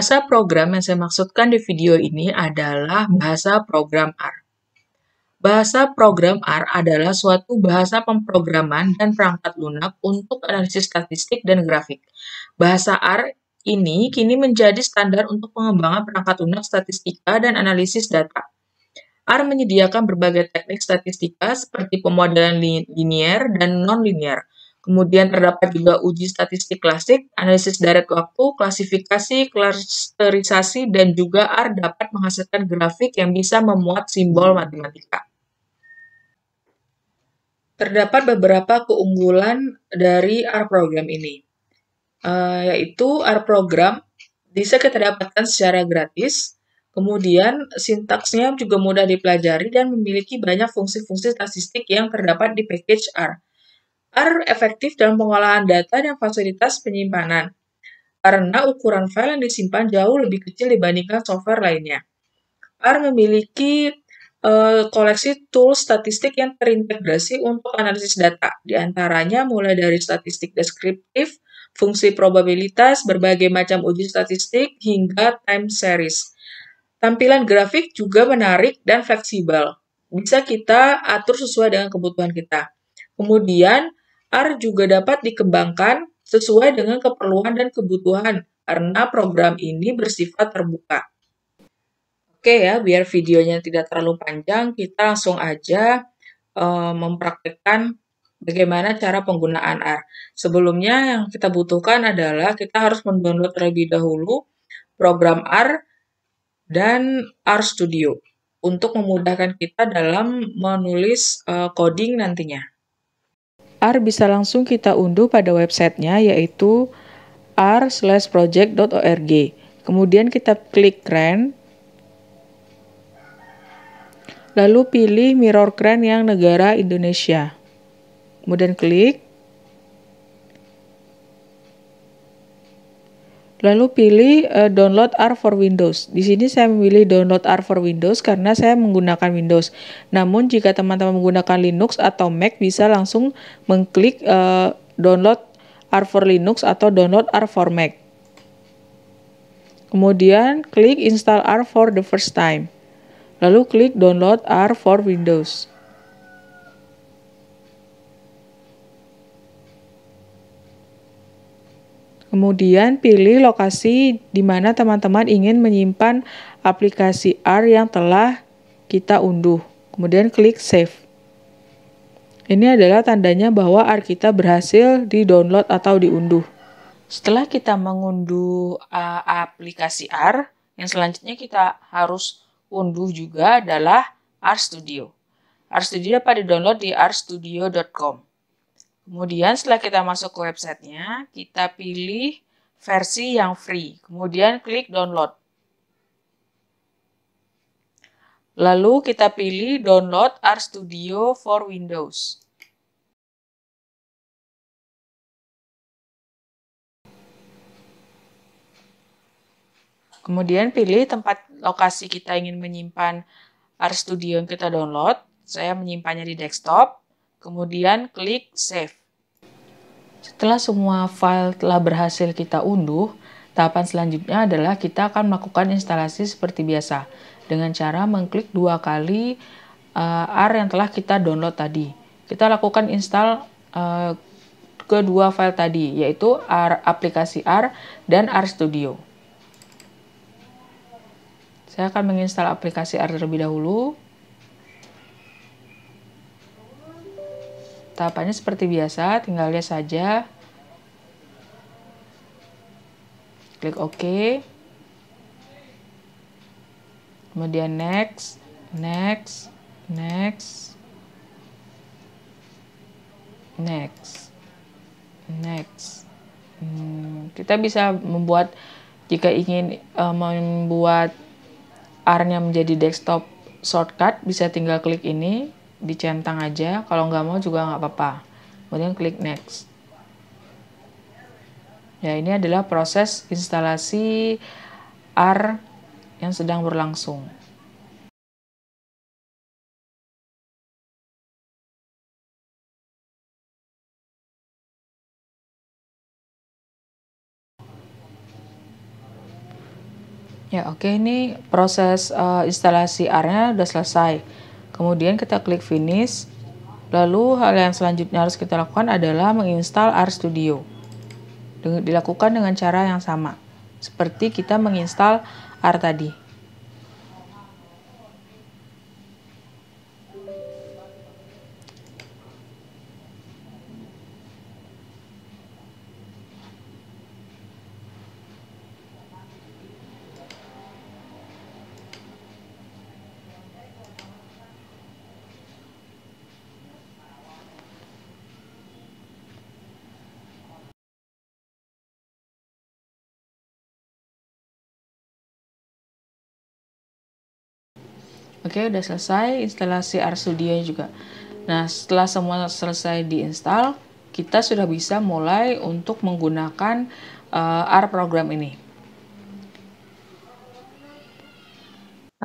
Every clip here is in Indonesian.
Bahasa program yang saya maksudkan di video ini adalah bahasa program R. Bahasa program R adalah suatu bahasa pemrograman dan perangkat lunak untuk analisis statistik dan grafik. Bahasa R ini kini menjadi standar untuk pengembangan perangkat lunak statistika dan analisis data. R menyediakan berbagai teknik statistika seperti pemodelan linier dan non-linier. Kemudian terdapat juga uji statistik klasik, analisis deret waktu, klasifikasi, klasterisasi, dan juga R dapat menghasilkan grafik yang bisa memuat simbol matematika. Terdapat beberapa keunggulan dari R program ini, yaitu R program bisa kita dapatkan secara gratis, kemudian sintaksnya juga mudah dipelajari dan memiliki banyak fungsi-fungsi statistik yang terdapat di package R. R efektif dalam pengolahan data dan fasilitas penyimpanan, karena ukuran file yang disimpan jauh lebih kecil dibandingkan software lainnya. R memiliki koleksi tools statistik yang terintegrasi untuk analisis data, di antaranya mulai dari statistik deskriptif, fungsi probabilitas, berbagai macam uji statistik, hingga time series. Tampilan grafik juga menarik dan fleksibel, bisa kita atur sesuai dengan kebutuhan kita. Kemudian, R juga dapat dikembangkan sesuai dengan keperluan dan kebutuhan, karena program ini bersifat terbuka. Oke ya, biar videonya tidak terlalu panjang, kita langsung aja mempraktikkan bagaimana cara penggunaan R. Sebelumnya yang kita butuhkan adalah kita harus mendownload terlebih dahulu program R dan RStudio untuk memudahkan kita dalam menulis coding nantinya. R bisa langsung kita unduh pada websitenya, yaitu r/project.org. Kemudian kita klik Run, lalu pilih MirrorCran yang negara Indonesia. Kemudian klik, lalu pilih Download R for Windows. Di sini saya memilih Download R for Windows karena saya menggunakan Windows. Namun jika teman-teman menggunakan Linux atau Mac, bisa langsung mengklik Download R for Linux atau Download R for Mac. Kemudian klik Install R for the first time. Lalu klik Download R for Windows. Kemudian pilih lokasi di mana teman-teman ingin menyimpan aplikasi R yang telah kita unduh. Kemudian klik Save. Ini adalah tandanya bahwa R kita berhasil di-download atau diunduh. Setelah kita mengunduh aplikasi R, yang selanjutnya kita harus unduh juga adalah RStudio. RStudio dapat di-download di rstudio.com. Kemudian setelah kita masuk ke websitenya, kita pilih versi yang free. Kemudian klik download. Lalu kita pilih download RStudio for Windows. Kemudian pilih tempat lokasi kita ingin menyimpan RStudio yang kita download. Saya menyimpannya di desktop. Kemudian klik Save. Setelah semua file telah berhasil kita unduh, tahapan selanjutnya adalah kita akan melakukan instalasi seperti biasa dengan cara mengklik 2 kali R yang telah kita download tadi. Kita lakukan install kedua file tadi, yaitu aplikasi R dan RStudio. Saya akan menginstal aplikasi R terlebih dahulu. Tahapannya seperti biasa, tinggal lihat saja. Klik OK. Kemudian next, next, next, next, next. Kita bisa membuat, jika ingin membuat R-nya menjadi desktop shortcut, bisa tinggal klik ini, dicentang aja. Kalau nggak mau juga nggak apa-apa. Kemudian klik next. Ya, ini adalah proses instalasi R yang sedang berlangsung. Ya, oke, ini proses instalasi R-nya udah selesai. Kemudian kita klik finish. Lalu hal yang selanjutnya harus kita lakukan adalah menginstal RStudio. Dilakukan dengan cara yang sama, seperti kita menginstal R tadi. Oke, udah selesai instalasi RStudio juga. Nah, setelah semua selesai diinstal, kita sudah bisa mulai untuk menggunakan R program ini.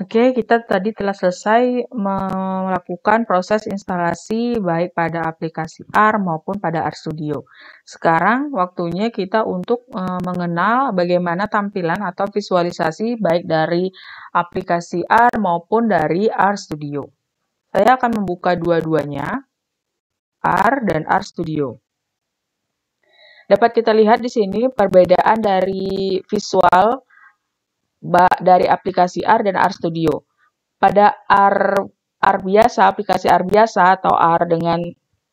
Oke, kita tadi telah selesai melakukan proses instalasi baik pada aplikasi R maupun pada RStudio. Sekarang waktunya kita untuk mengenal bagaimana tampilan atau visualisasi baik dari aplikasi R maupun dari RStudio. Saya akan membuka dua-duanya, R dan RStudio. Dapat kita lihat di sini perbedaan dari visual dari aplikasi R dan RStudio. Pada R biasa, aplikasi R biasa atau R dengan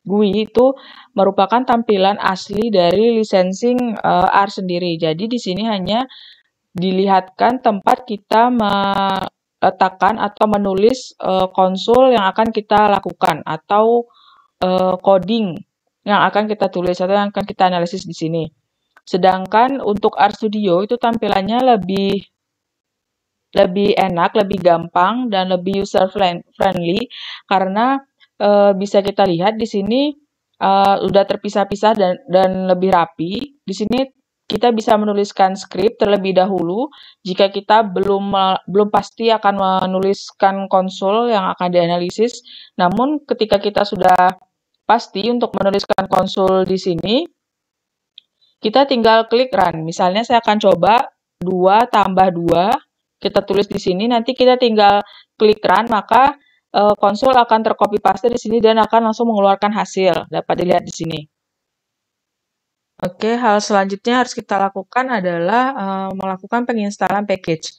GUI itu merupakan tampilan asli dari licensing R sendiri. Jadi di sini hanya dilihatkan tempat kita meletakkan atau menulis konsol yang akan kita lakukan atau coding yang akan kita tulis atau yang akan kita analisis di sini. Sedangkan untuk RStudio itu tampilannya lebih enak, lebih gampang, dan lebih user friendly karena bisa kita lihat di sini udah terpisah-pisah dan lebih rapi. Di sini kita bisa menuliskan skrip terlebih dahulu jika kita belum pasti akan menuliskan konsol yang akan dianalisis. Namun ketika kita sudah pasti untuk menuliskan konsol di sini, kita tinggal klik run. Misalnya saya akan coba 2 tambah 2, kita tulis di sini, nanti kita tinggal klik run, maka konsol akan tercopy paste di sini dan akan langsung mengeluarkan hasil. Dapat dilihat di sini. Oke, hal selanjutnya harus kita lakukan adalah melakukan penginstalan package.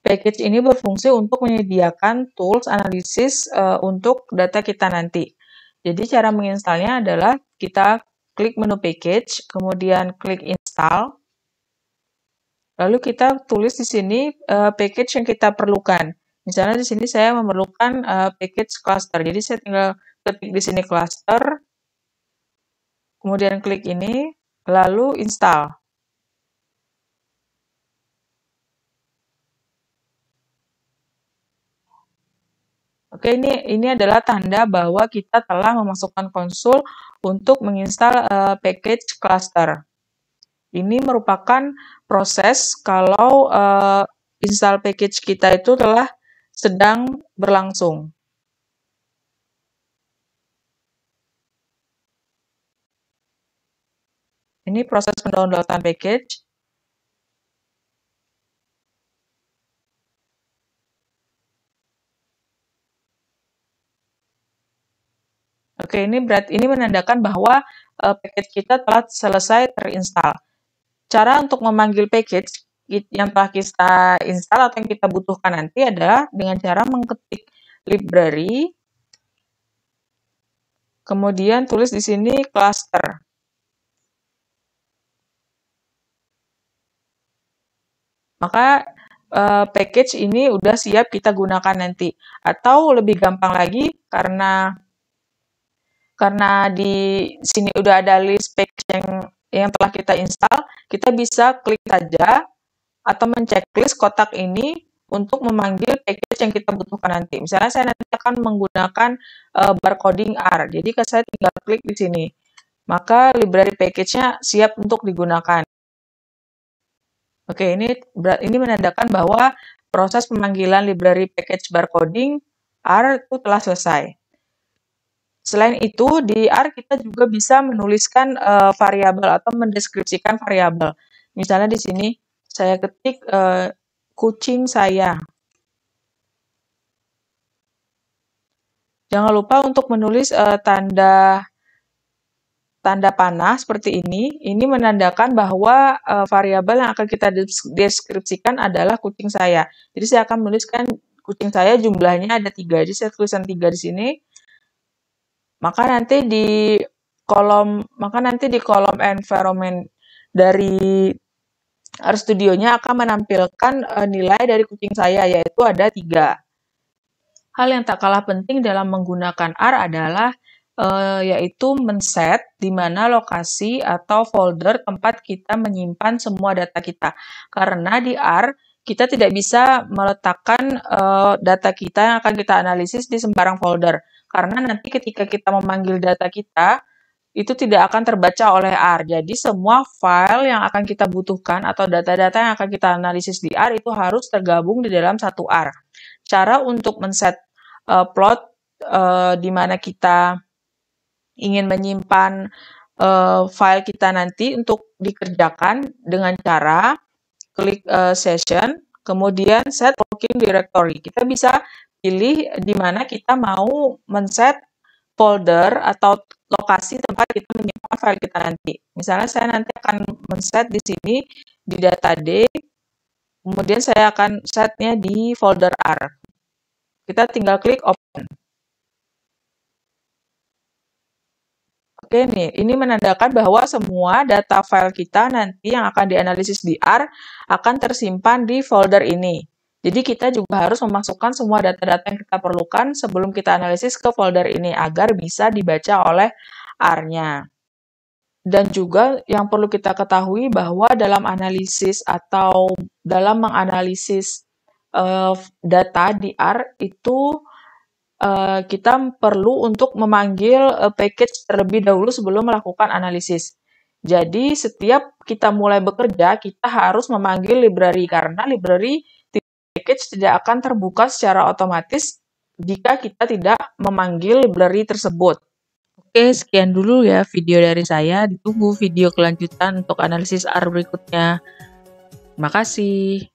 Package ini berfungsi untuk menyediakan tools analisis untuk data kita nanti. Jadi cara menginstalnya adalah kita klik menu package, kemudian klik install. Lalu kita tulis di sini package yang kita perlukan. Misalnya di sini saya memerlukan package cluster. Jadi saya tinggal ketik di sini cluster, kemudian klik ini, lalu install. Oke, ini adalah tanda bahwa kita telah memasukkan konsol untuk menginstal package cluster. Ini merupakan proses kalau install package kita itu telah sedang berlangsung. Ini proses pendownloadan package. Oke, ini menandakan bahwa package kita telah selesai terinstall. Cara untuk memanggil package yang telah kita install atau yang kita butuhkan nanti adalah dengan cara mengetik library, kemudian tulis di sini cluster. Maka package ini udah siap kita gunakan nanti. Atau lebih gampang lagi karena di sini udah ada list package yang telah kita install, kita bisa klik saja atau menceklis kotak ini untuk memanggil package yang kita butuhkan nanti. Misalnya saya nanti akan menggunakan barcoding R. Jadi saya tinggal klik di sini. Maka library package-nya siap untuk digunakan. Oke, ini menandakan bahwa proses pemanggilan library package barcoding R itu telah selesai. Selain itu, di R kita juga bisa menuliskan variabel atau mendeskripsikan variabel. Misalnya di sini saya ketik kucing saya. Jangan lupa untuk menulis tanda panah seperti ini. Ini menandakan bahwa variabel yang akan kita deskripsikan adalah kucing saya. Jadi saya akan menuliskan kucing saya jumlahnya ada 3. Jadi saya tulisan 3 di sini. Maka nanti di kolom environment dari RStudionya akan menampilkan nilai dari kucing saya, yaitu ada 3. Hal yang tak kalah penting dalam menggunakan R adalah yaitu men-set di mana lokasi atau folder tempat kita menyimpan semua data kita. Karena di R, kita tidak bisa meletakkan data kita yang akan kita analisis di sembarang folder. Karena nanti ketika kita memanggil data kita, itu tidak akan terbaca oleh R. Jadi semua file yang akan kita butuhkan atau data-data yang akan kita analisis di R itu harus tergabung di dalam satu R. Cara untuk men-set plot di mana kita ingin menyimpan file kita nanti untuk dikerjakan dengan cara klik session, kemudian set working directory. Kita bisa pilih di mana kita mau men-set folder atau lokasi tempat kita menyimpan file kita nanti. Misalnya saya nanti akan men-set di sini di data D, kemudian saya akan setnya di folder R. Kita tinggal klik open. Oke nih, ini menandakan bahwa semua data file kita nanti yang akan dianalisis di R akan tersimpan di folder ini. Jadi kita juga harus memasukkan semua data-data yang kita perlukan sebelum kita analisis ke folder ini agar bisa dibaca oleh R-nya. Dan juga yang perlu kita ketahui bahwa dalam analisis atau dalam menganalisis data di R itu kita perlu untuk memanggil package terlebih dahulu sebelum melakukan analisis. Jadi setiap kita mulai bekerja, kita harus memanggil library karena library package tidak akan terbuka secara otomatis jika kita tidak memanggil library tersebut. Oke, sekian dulu ya video dari saya. Ditunggu video kelanjutan untuk analisis R berikutnya. Terima kasih.